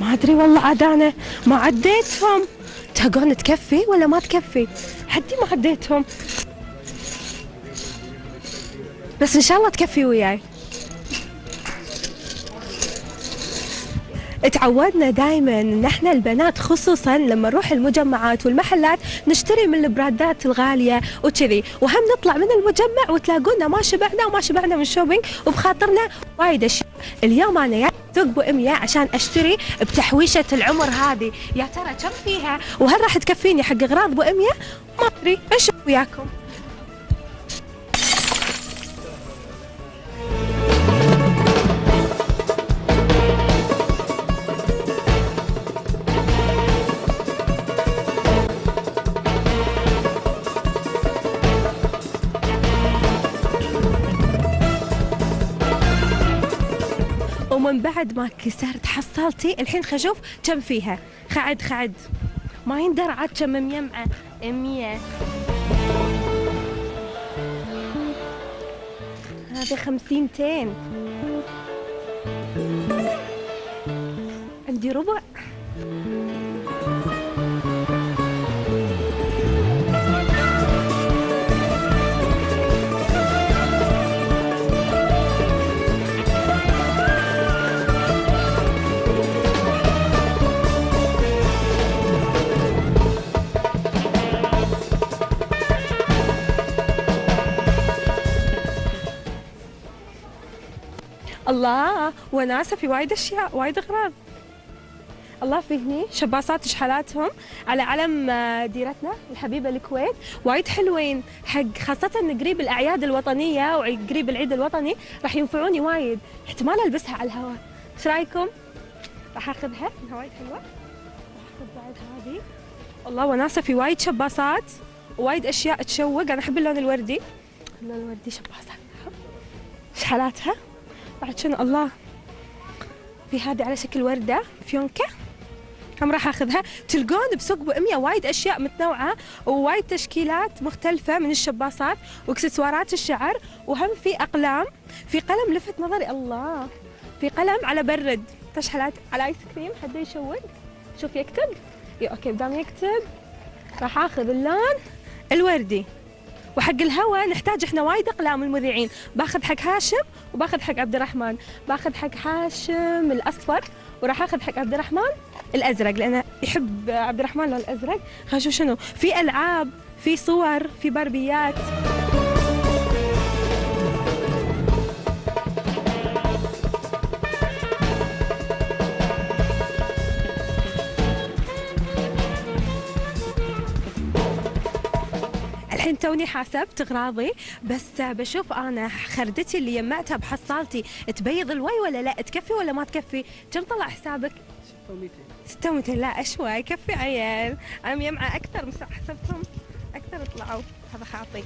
ما ادري والله عاد انا ما عديتهم. تهقون تكفي ولا ما تكفي؟ حدي ما عديتهم، بس ان شاء الله تكفي وياي. تعودنا دائما ان احنا البنات خصوصا لما نروح المجمعات والمحلات نشتري من البراندات الغاليه وكذي، وهم نطلع من المجمع وتلاقونا ما شبعنا وما شبعنا من الشوبينج وبخاطرنا وايد اشياء. اليوم انا يا سوق ابو اميه عشان اشتري بتحويشه العمر هذه، يا ترى كم فيها وهل راح تكفيني حق اغراض ابو اميه؟ ما ادري، اشوف وياكم. ومن بعد ما كسرت حصلتي الحين خشوف كم فيها. خعد ما يندر عاد كم ميمعة 100. هذا 50 200. عندي ربع. الله وناسة في وايد اشياء، وايد اغراض. الله في هني شباصات شحالاتهم على علم ديرتنا الحبيبه الكويت، وايد حلوين حق خاصه قريب الاعياد الوطنيه وقريب العيد الوطني، راح ينفعوني وايد. احتمال البسها على الهواء، ايش رايكم؟ راح اخذها انها وايد حلوه. راح اخذ بعد هذه. الله وناسة في وايد شباصات ووايد اشياء تشوق. انا احب اللون الوردي، اللون الوردي شباصات شحالاتها بعد شنو. الله في هذه على شكل وردة فيونكة، هم راح اخذها. تلقون بسوق ابو اميه وايد اشياء متنوعة ووايد تشكيلات مختلفة من الشباصات واكسسوارات الشعر، وهم في اقلام. في قلم لفت نظري، الله في قلم على برد تشحلات على ايس كريم. حد يشوق شوف يكتب. اوكي بدام يكتب راح اخذ اللون الوردي. وحق الهوا نحتاج احنا وايد اقلام المذيعين، باخذ حق هاشم وباخذ حق عبد الرحمن. باخذ حق هاشم الاصفر وراح اخذ حق عبد الرحمن الازرق لانه يحب عبد الرحمن اللون الازرق. خلينا نشوف شنو في العاب، في صور، في باربيات. الحين توني حاسبت اغراضي، بس بشوف انا خردتي اللي جمعتها بحصالتي تبيض الوي ولا لا، تكفي ولا ما تكفي؟ كم طلع حسابك؟ 600. لا اشوى يكفي عيال، انا مجمعه اكثر، حسبتهم اكثر طلعوا. هذا خاطيك.